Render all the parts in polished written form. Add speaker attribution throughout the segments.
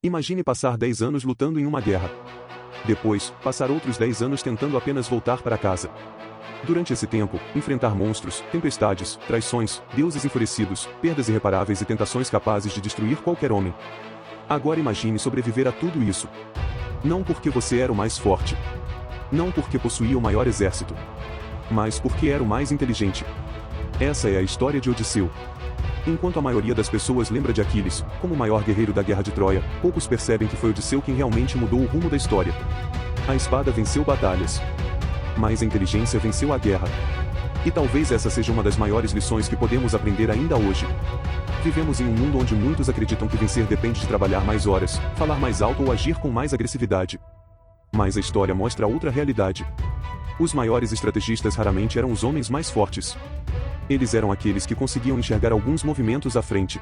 Speaker 1: Imagine passar 10 anos lutando em uma guerra. Depois, passar outros 10 anos tentando apenas voltar para casa. Durante esse tempo, enfrentar monstros, tempestades, traições, deuses enfurecidos, perdas irreparáveis e tentações capazes de destruir qualquer homem. Agora imagine sobreviver a tudo isso. Não porque você era o mais forte. Não porque possuía o maior exército. Mas porque era o mais inteligente. Essa é a história de Odisseu. Enquanto a maioria das pessoas lembra de Aquiles como o maior guerreiro da Guerra de Troia, poucos percebem que foi Odisseu quem realmente mudou o rumo da história. A espada venceu batalhas. Mas a inteligência venceu a guerra. E talvez essa seja uma das maiores lições que podemos aprender ainda hoje. Vivemos em um mundo onde muitos acreditam que vencer depende de trabalhar mais horas, falar mais alto ou agir com mais agressividade. Mas a história mostra outra realidade. Os maiores estrategistas raramente eram os homens mais fortes. Eles eram aqueles que conseguiam enxergar alguns movimentos à frente.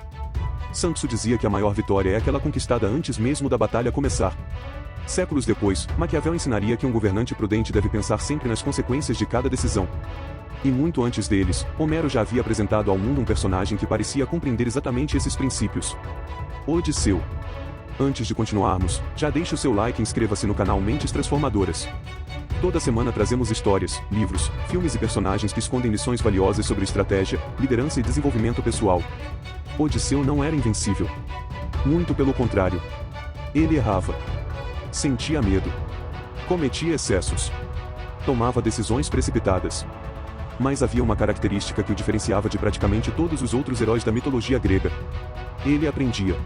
Speaker 1: Sun Tzu dizia que a maior vitória é aquela conquistada antes mesmo da batalha começar. Séculos depois, Maquiavel ensinaria que um governante prudente deve pensar sempre nas consequências de cada decisão. E muito antes deles, Homero já havia apresentado ao mundo um personagem que parecia compreender exatamente esses princípios. Odisseu. Antes de continuarmos, já deixe o seu like e inscreva-se no canal Mentes Transformadoras. Toda semana trazemos histórias, livros, filmes e personagens que escondem lições valiosas sobre estratégia, liderança e desenvolvimento pessoal. Odisseu não era invencível. Muito pelo contrário. Ele errava. Sentia medo. Cometia excessos. Tomava decisões precipitadas. Mas havia uma característica que o diferenciava de praticamente todos os outros heróis da mitologia grega. Ele aprendia.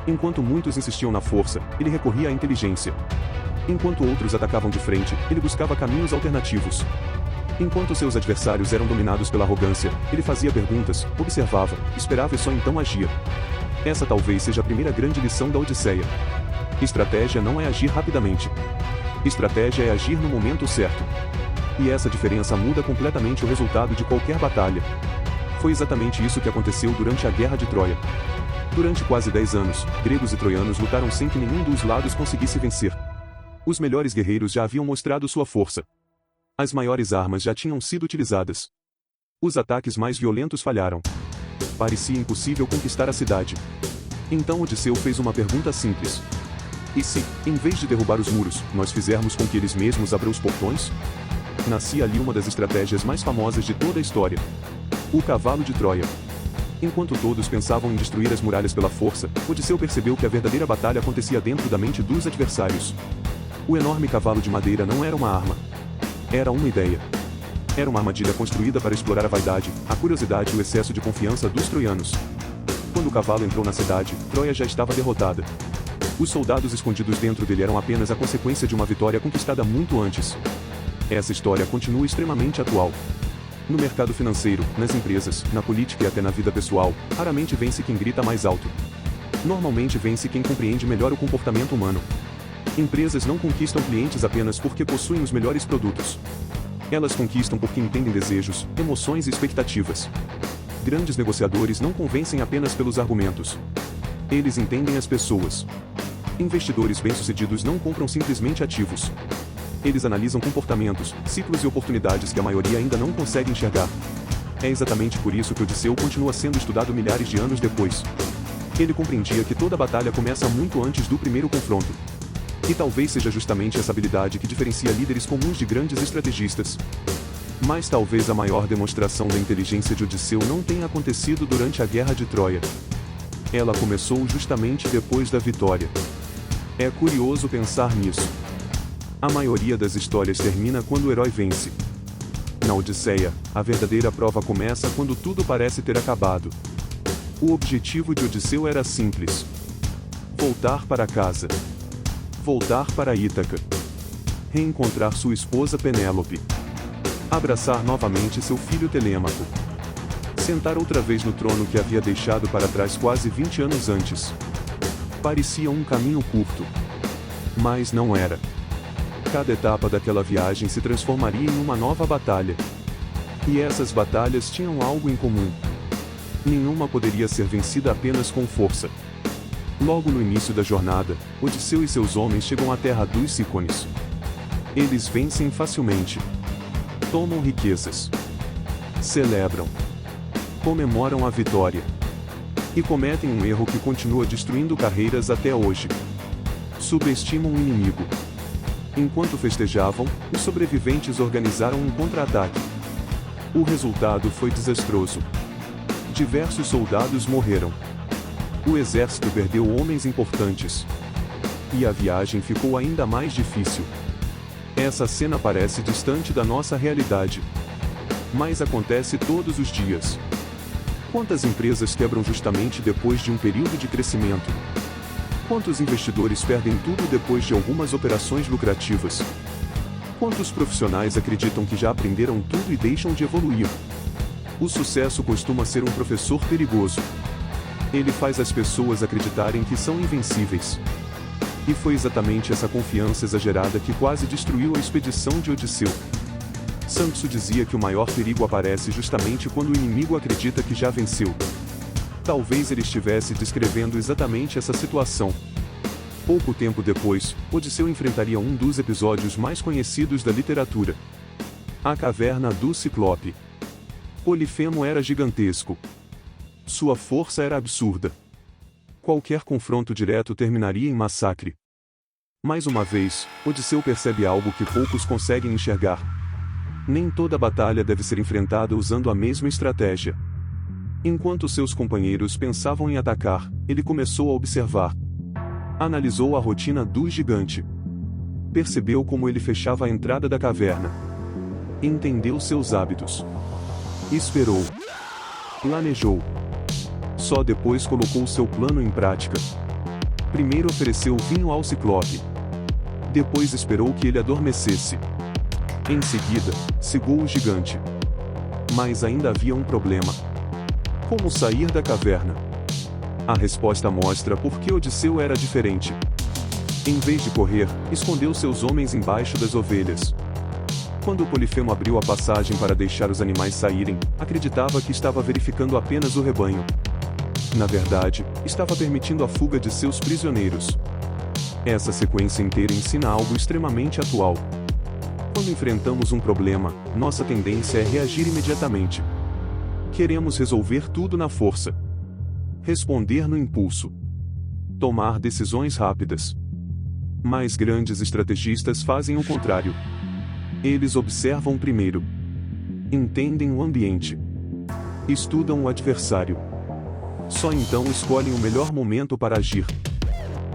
Speaker 1: Enquanto muitos insistiam na força, ele recorria à inteligência. Enquanto outros atacavam de frente, ele buscava caminhos alternativos. Enquanto seus adversários eram dominados pela arrogância, ele fazia perguntas, observava, esperava e só então agia. Essa talvez seja a primeira grande lição da Odisseia. Estratégia não é agir rapidamente. Estratégia é agir no momento certo. E essa diferença muda completamente o resultado de qualquer batalha. Foi exatamente isso que aconteceu durante a Guerra de Troia. Durante quase 10 anos, gregos e troianos lutaram sem que nenhum dos lados conseguisse vencer. Os melhores guerreiros já haviam mostrado sua força. As maiores armas já tinham sido utilizadas. Os ataques mais violentos falharam. Parecia impossível conquistar a cidade. Então Odisseu fez uma pergunta simples. E se, em vez de derrubar os muros, nós fizermos com que eles mesmos abram os portões? Nascia ali uma das estratégias mais famosas de toda a história. O cavalo de Troia. Enquanto todos pensavam em destruir as muralhas pela força, Odisseu percebeu que a verdadeira batalha acontecia dentro da mente dos adversários. O enorme cavalo de madeira não era uma arma. Era uma ideia. Era uma armadilha construída para explorar a vaidade, a curiosidade e o excesso de confiança dos troianos. Quando o cavalo entrou na cidade, Troia já estava derrotada. Os soldados escondidos dentro dele eram apenas a consequência de uma vitória conquistada muito antes. Essa história continua extremamente atual. No mercado financeiro, nas empresas, na política e até na vida pessoal, raramente vence quem grita mais alto. Normalmente vence quem compreende melhor o comportamento humano. Empresas não conquistam clientes apenas porque possuem os melhores produtos. Elas conquistam porque entendem desejos, emoções e expectativas. Grandes negociadores não convencem apenas pelos argumentos. Eles entendem as pessoas. Investidores bem-sucedidos não compram simplesmente ativos. Eles analisam comportamentos, ciclos e oportunidades que a maioria ainda não consegue enxergar. É exatamente por isso que Odisseu continua sendo estudado milhares de anos depois. Ele compreendia que toda batalha começa muito antes do primeiro confronto. E talvez seja justamente essa habilidade que diferencia líderes comuns de grandes estrategistas. Mas talvez a maior demonstração da inteligência de Odisseu não tenha acontecido durante a Guerra de Troia. Ela começou justamente depois da vitória. É curioso pensar nisso. A maioria das histórias termina quando o herói vence. Na Odisseia, a verdadeira prova começa quando tudo parece ter acabado. O objetivo de Odisseu era simples: voltar para casa. Voltar para Ítaca. Reencontrar sua esposa Penélope. Abraçar novamente seu filho Telêmaco. Sentar outra vez no trono que havia deixado para trás quase 20 anos antes. Parecia um caminho curto. Mas não era. Cada etapa daquela viagem se transformaria em uma nova batalha. E essas batalhas tinham algo em comum. Nenhuma poderia ser vencida apenas com força. Logo no início da jornada, Odisseu e seus homens chegam à terra dos Cícones. Eles vencem facilmente. Tomam riquezas. Celebram. Comemoram a vitória. E cometem um erro que continua destruindo carreiras até hoje. Subestimam o inimigo. Enquanto festejavam, os sobreviventes organizaram um contra-ataque. O resultado foi desastroso. Diversos soldados morreram. O exército perdeu homens importantes. E a viagem ficou ainda mais difícil. Essa cena parece distante da nossa realidade. Mas acontece todos os dias. Quantas empresas quebram justamente depois de um período de crescimento? Quantos investidores perdem tudo depois de algumas operações lucrativas? Quantos profissionais acreditam que já aprenderam tudo e deixam de evoluir? O sucesso costuma ser um professor perigoso. Ele faz as pessoas acreditarem que são invencíveis. E foi exatamente essa confiança exagerada que quase destruiu a expedição de Odisseu. Sun Tzu dizia que o maior perigo aparece justamente quando o inimigo acredita que já venceu. Talvez ele estivesse descrevendo exatamente essa situação. Pouco tempo depois, Odisseu enfrentaria um dos episódios mais conhecidos da literatura: a caverna do Ciclope. Polifemo era gigantesco. Sua força era absurda. Qualquer confronto direto terminaria em massacre. Mais uma vez, Odisseu percebe algo que poucos conseguem enxergar. Nem toda batalha deve ser enfrentada usando a mesma estratégia. Enquanto seus companheiros pensavam em atacar, ele começou a observar. Analisou a rotina do gigante. Percebeu como ele fechava a entrada da caverna. Entendeu seus hábitos. Esperou. Planejou. Só depois colocou seu plano em prática. Primeiro ofereceu vinho ao Ciclope. Depois esperou que ele adormecesse. Em seguida, cegou o gigante. Mas ainda havia um problema. Como sair da caverna? A resposta mostra por que Odisseu era diferente. Em vez de correr, escondeu seus homens embaixo das ovelhas. Quando Polifemo abriu a passagem para deixar os animais saírem, acreditava que estava verificando apenas o rebanho. Na verdade, estava permitindo a fuga de seus prisioneiros. Essa sequência inteira ensina algo extremamente atual. Quando enfrentamos um problema, nossa tendência é reagir imediatamente. Queremos resolver tudo na força. Responder no impulso. Tomar decisões rápidas. Mas grandes estrategistas fazem o contrário. Eles observam primeiro. Entendem o ambiente. Estudam o adversário. Só então escolhem o melhor momento para agir.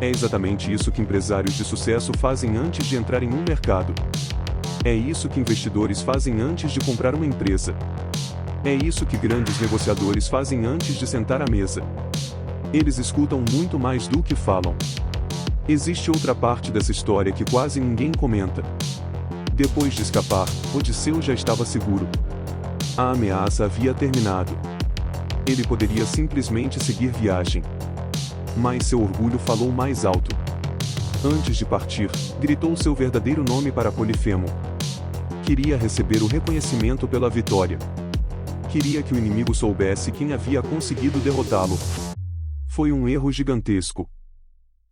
Speaker 1: É exatamente isso que empresários de sucesso fazem antes de entrar em um mercado. É isso que investidores fazem antes de comprar uma empresa. É isso que grandes negociadores fazem antes de sentar à mesa. Eles escutam muito mais do que falam. Existe outra parte dessa história que quase ninguém comenta. Depois de escapar, Odisseu já estava seguro. A ameaça havia terminado. Ele poderia simplesmente seguir viagem. Mas seu orgulho falou mais alto. Antes de partir, gritou seu verdadeiro nome para Polifemo. Queria receber o reconhecimento pela vitória. Queria que o inimigo soubesse quem havia conseguido derrotá-lo. Foi um erro gigantesco.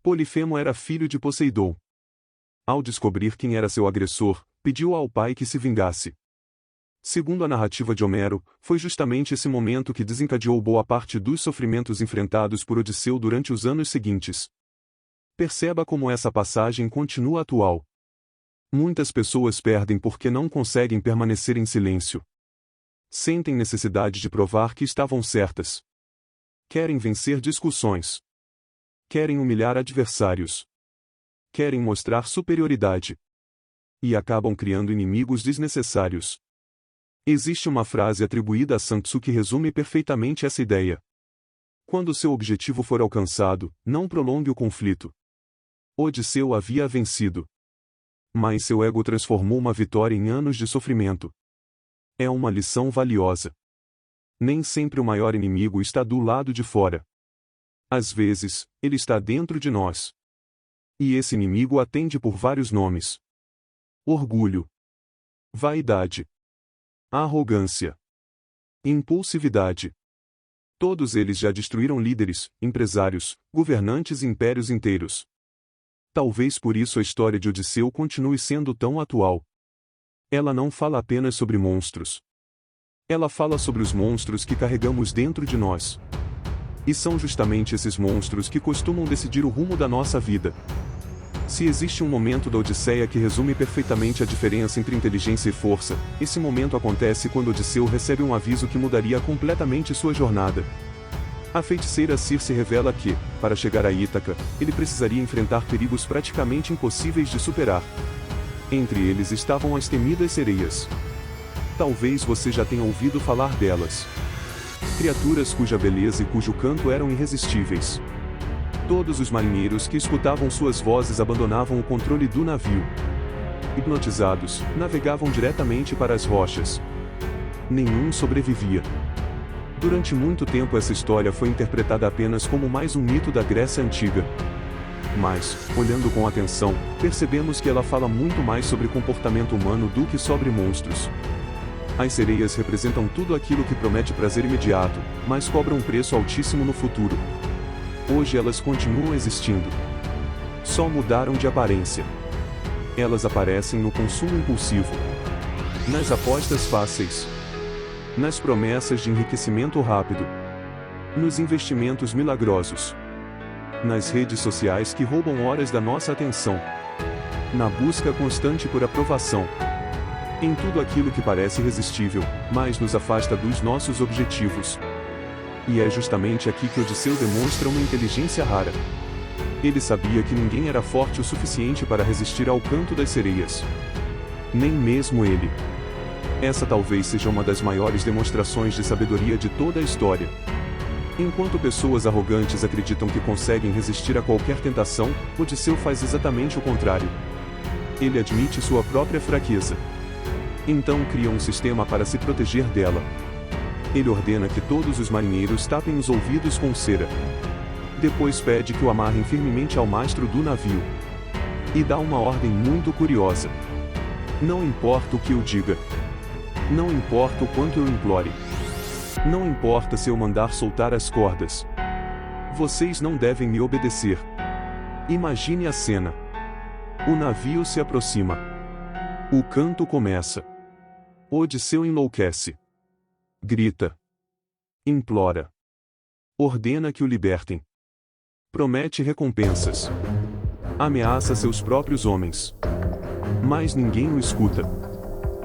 Speaker 1: Polifemo era filho de Poseidon. Ao descobrir quem era seu agressor, pediu ao pai que se vingasse. Segundo a narrativa de Homero, foi justamente esse momento que desencadeou boa parte dos sofrimentos enfrentados por Odisseu durante os anos seguintes. Perceba como essa passagem continua atual. Muitas pessoas perdem porque não conseguem permanecer em silêncio. Sentem necessidade de provar que estavam certas. Querem vencer discussões. Querem humilhar adversários. Querem mostrar superioridade. E acabam criando inimigos desnecessários. Existe uma frase atribuída a Sun Tzu que resume perfeitamente essa ideia. Quando seu objetivo for alcançado, não prolongue o conflito. Odisseu havia vencido. Mas seu ego transformou uma vitória em anos de sofrimento. É uma lição valiosa. Nem sempre o maior inimigo está do lado de fora. Às vezes, ele está dentro de nós. E esse inimigo atende por vários nomes: orgulho, vaidade, arrogância, impulsividade. Todos eles já destruíram líderes, empresários, governantes e impérios inteiros. Talvez por isso a história de Odisseu continue sendo tão atual. Ela não fala apenas sobre monstros. Ela fala sobre os monstros que carregamos dentro de nós. E são justamente esses monstros que costumam decidir o rumo da nossa vida. Se existe um momento da Odisseia que resume perfeitamente a diferença entre inteligência e força, esse momento acontece quando Odisseu recebe um aviso que mudaria completamente sua jornada. A feiticeira Circe revela que, para chegar a Ítaca, ele precisaria enfrentar perigos praticamente impossíveis de superar. Entre eles estavam as temidas sereias. Talvez você já tenha ouvido falar delas. Criaturas cuja beleza e cujo canto eram irresistíveis. Todos os marinheiros que escutavam suas vozes abandonavam o controle do navio. Hipnotizados, navegavam diretamente para as rochas. Nenhum sobrevivia. Durante muito tempo essa história foi interpretada apenas como mais um mito da Grécia Antiga. Mas, olhando com atenção, percebemos que ela fala muito mais sobre comportamento humano do que sobre monstros. As sereias representam tudo aquilo que promete prazer imediato, mas cobra um preço altíssimo no futuro. Hoje elas continuam existindo. Só mudaram de aparência. Elas aparecem no consumo impulsivo, nas apostas fáceis, nas promessas de enriquecimento rápido, nos investimentos milagrosos, nas redes sociais que roubam horas da nossa atenção, na busca constante por aprovação, em tudo aquilo que parece irresistível, mas nos afasta dos nossos objetivos. E é justamente aqui que Odisseu demonstra uma inteligência rara. Ele sabia que ninguém era forte o suficiente para resistir ao canto das sereias. Nem mesmo ele. Essa talvez seja uma das maiores demonstrações de sabedoria de toda a história. Enquanto pessoas arrogantes acreditam que conseguem resistir a qualquer tentação, Odisseu faz exatamente o contrário. Ele admite sua própria fraqueza. Então cria um sistema para se proteger dela. Ele ordena que todos os marinheiros tapem os ouvidos com cera. Depois pede que o amarrem firmemente ao mastro do navio. E dá uma ordem muito curiosa. Não importa o que eu diga. Não importa o quanto eu implore. Não importa se eu mandar soltar as cordas. Vocês não devem me obedecer. Imagine a cena. O navio se aproxima. O canto começa. Odisseu enlouquece. Grita. Implora. Ordena que o libertem. Promete recompensas. Ameaça seus próprios homens. Mas ninguém o escuta.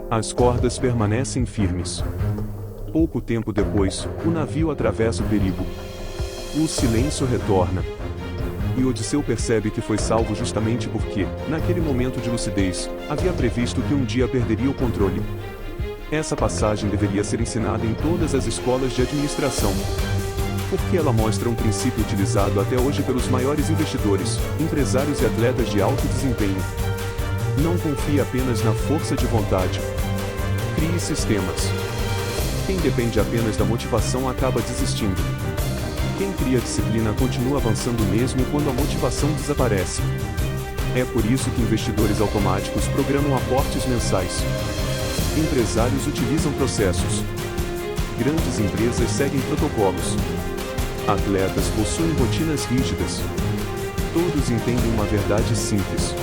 Speaker 1: As cordas permanecem firmes. Pouco tempo depois, o navio atravessa o perigo. O silêncio retorna. E Odisseu percebe que foi salvo justamente porque, naquele momento de lucidez, havia previsto que um dia perderia o controle. Essa passagem deveria ser ensinada em todas as escolas de administração. Porque ela mostra um princípio utilizado até hoje pelos maiores investidores, empresários e atletas de alto desempenho. Não confie apenas na força de vontade. Crie sistemas. Quem depende apenas da motivação acaba desistindo. Quem cria disciplina continua avançando mesmo quando a motivação desaparece. É por isso que investidores automáticos programam aportes mensais. Empresários utilizam processos. Grandes empresas seguem protocolos. Atletas possuem rotinas rígidas. Todos entendem uma verdade simples.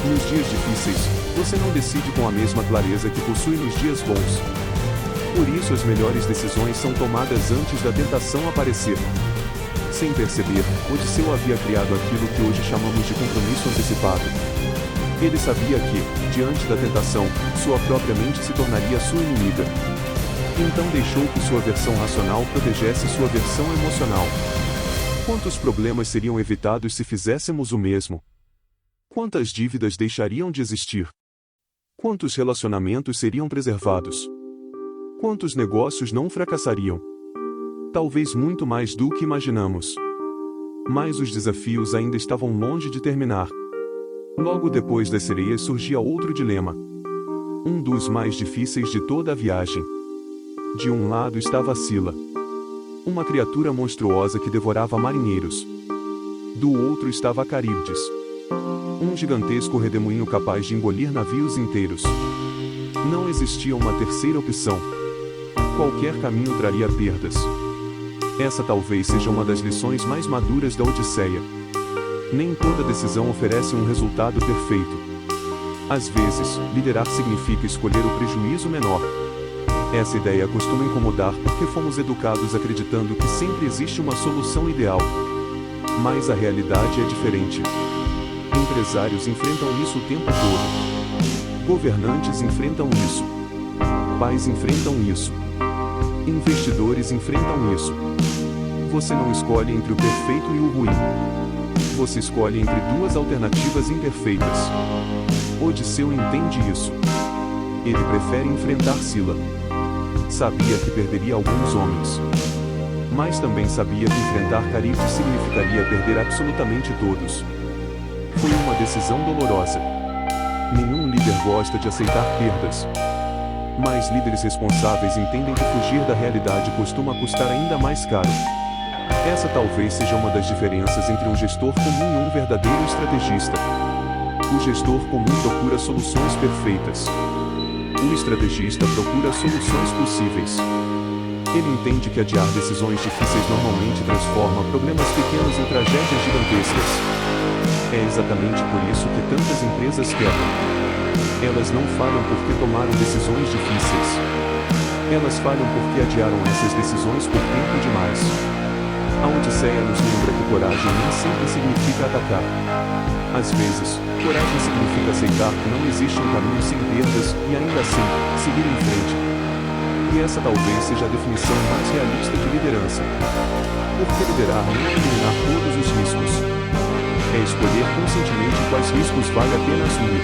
Speaker 1: Nos dias difíceis, você não decide com a mesma clareza que possui nos dias bons. Por isso as melhores decisões são tomadas antes da tentação aparecer. Sem perceber, Odisseu havia criado aquilo que hoje chamamos de compromisso antecipado. Ele sabia que, diante da tentação, sua própria mente se tornaria sua inimiga. Então deixou que sua versão racional protegesse sua versão emocional. Quantos problemas seriam evitados se fizéssemos o mesmo? Quantas dívidas deixariam de existir? Quantos relacionamentos seriam preservados? Quantos negócios não fracassariam? Talvez muito mais do que imaginamos. Mas os desafios ainda estavam longe de terminar. Logo depois das sereias surgia outro dilema. Um dos mais difíceis de toda a viagem. De um lado estava Sila, uma criatura monstruosa que devorava marinheiros. Do outro estava Caríbdes, um gigantesco redemoinho capaz de engolir navios inteiros. Não existia uma terceira opção. Qualquer caminho traria perdas. Essa talvez seja uma das lições mais maduras da Odisseia. Nem toda decisão oferece um resultado perfeito. Às vezes, liderar significa escolher o prejuízo menor. Essa ideia costuma incomodar porque fomos educados acreditando que sempre existe uma solução ideal. Mas a realidade é diferente. Empresários enfrentam isso o tempo todo. Governantes enfrentam isso. Pais enfrentam isso. Investidores enfrentam isso. Você não escolhe entre o perfeito e o ruim. Você escolhe entre duas alternativas imperfeitas. Odisseu entende isso. Ele prefere enfrentar Sila. Sabia que perderia alguns homens. Mas também sabia que enfrentar Caríote significaria perder absolutamente todos. Foi uma decisão dolorosa. Nenhum líder gosta de aceitar perdas. Mas líderes responsáveis entendem que fugir da realidade costuma custar ainda mais caro. Essa talvez seja uma das diferenças entre um gestor comum e um verdadeiro estrategista. O gestor comum procura soluções perfeitas. O estrategista procura soluções possíveis. Ele entende que adiar decisões difíceis normalmente transforma problemas pequenos em tragédias gigantescas. É exatamente por isso que tantas empresas quebram. Elas não falham porque tomaram decisões difíceis. Elas falham porque adiaram essas decisões por tempo demais. A Odisseia nos lembra que coragem nem sempre significa atacar. Às vezes, coragem significa aceitar que não existe um caminho sem perdas e ainda assim, seguir em frente. E essa talvez seja a definição mais realista de liderança. Porque liderar não é eliminar todos os riscos. É escolher conscientemente quais riscos vale a pena assumir.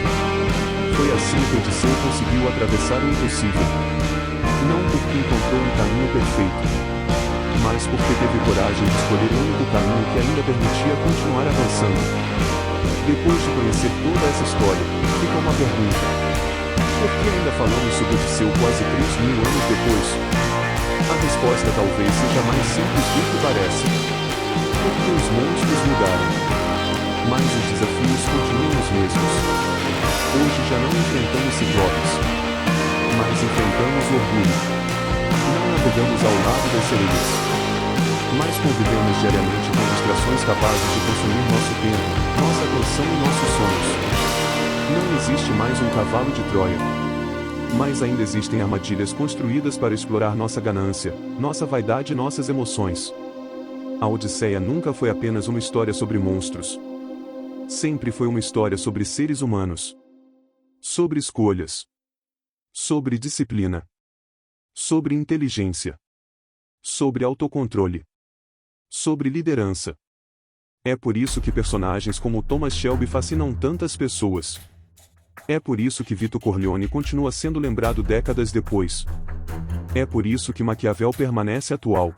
Speaker 1: Foi assim que Odisseu conseguiu atravessar o impossível. Não porque encontrou um caminho perfeito, mas porque teve coragem de escolher o único caminho que ainda permitia continuar avançando. Depois de conhecer toda essa história, fica uma pergunta. Por que ainda falamos sobre Odisseu quase 3.000 anos depois? A resposta talvez seja mais simples do que parece. Porque os monstros mudaram. Mas os desafios continuam os mesmos. Hoje já não enfrentamos ciclopes, mas enfrentamos orgulho. Não navegamos ao lado das sereias, mas convivemos diariamente com distrações capazes de consumir nosso tempo, nossa atenção e nossos sonhos. Não existe mais um cavalo de Troia. Mas ainda existem armadilhas construídas para explorar nossa ganância, nossa vaidade e nossas emoções. A Odisseia nunca foi apenas uma história sobre monstros. Sempre foi uma história sobre seres humanos. Sobre escolhas. Sobre disciplina. Sobre inteligência. Sobre autocontrole. Sobre liderança. É por isso que personagens como Thomas Shelby fascinam tantas pessoas. É por isso que Vito Corleone continua sendo lembrado décadas depois. É por isso que Maquiavel permanece atual.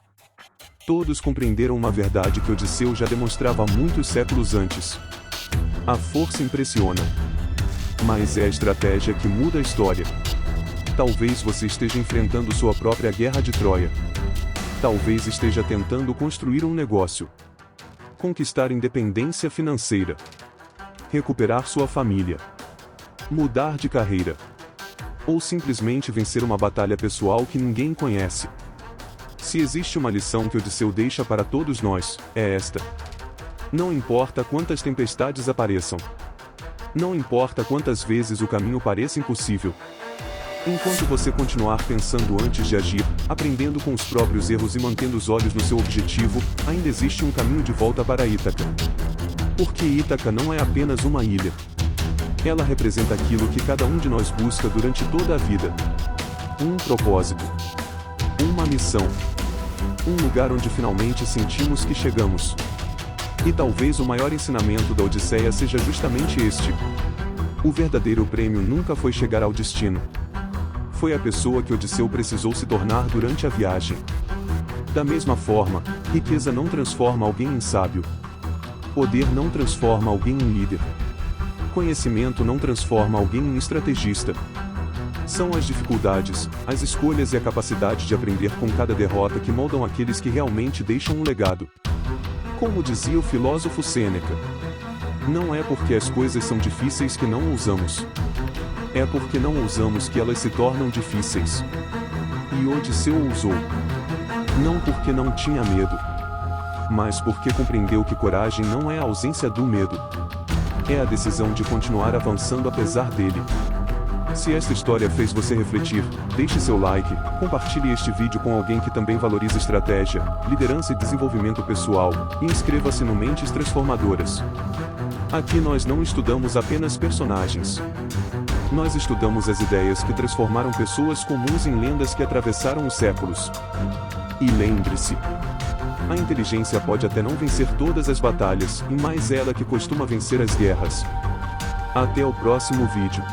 Speaker 1: Todos compreenderam uma verdade que Odisseu já demonstrava muitos séculos antes. A força impressiona. Mas é a estratégia que muda a história. Talvez você esteja enfrentando sua própria guerra de Troia. Talvez esteja tentando construir um negócio. Conquistar independência financeira. Recuperar sua família. Mudar de carreira. Ou simplesmente vencer uma batalha pessoal que ninguém conhece. Se existe uma lição que Odisseu deixa para todos nós, é esta. Não importa quantas tempestades apareçam. Não importa quantas vezes o caminho pareça impossível. Enquanto você continuar pensando antes de agir, aprendendo com os próprios erros e mantendo os olhos no seu objetivo, ainda existe um caminho de volta para Ítaca. Porque Ítaca não é apenas uma ilha. Ela representa aquilo que cada um de nós busca durante toda a vida. Um propósito. Uma missão. Um lugar onde finalmente sentimos que chegamos. E talvez o maior ensinamento da Odisseia seja justamente este. O verdadeiro prêmio nunca foi chegar ao destino. Foi a pessoa que Odisseu precisou se tornar durante a viagem. Da mesma forma, riqueza não transforma alguém em sábio. Poder não transforma alguém em líder. Conhecimento não transforma alguém em estrategista. São as dificuldades, as escolhas e a capacidade de aprender com cada derrota que moldam aqueles que realmente deixam um legado. Como dizia o filósofo Sêneca, não é porque as coisas são difíceis que não ousamos. É porque não ousamos que elas se tornam difíceis. E Odisseu ousou. Não porque não tinha medo, mas porque compreendeu que coragem não é a ausência do medo. É a decisão de continuar avançando apesar dele. Se esta história fez você refletir, deixe seu like, compartilhe este vídeo com alguém que também valoriza estratégia, liderança e desenvolvimento pessoal, e inscreva-se no Mentes Transformadoras. Aqui nós não estudamos apenas personagens. Nós estudamos as ideias que transformaram pessoas comuns em lendas que atravessaram os séculos. E lembre-se, a inteligência pode até não vencer todas as batalhas, mas ela que costuma vencer as guerras. Até o próximo vídeo.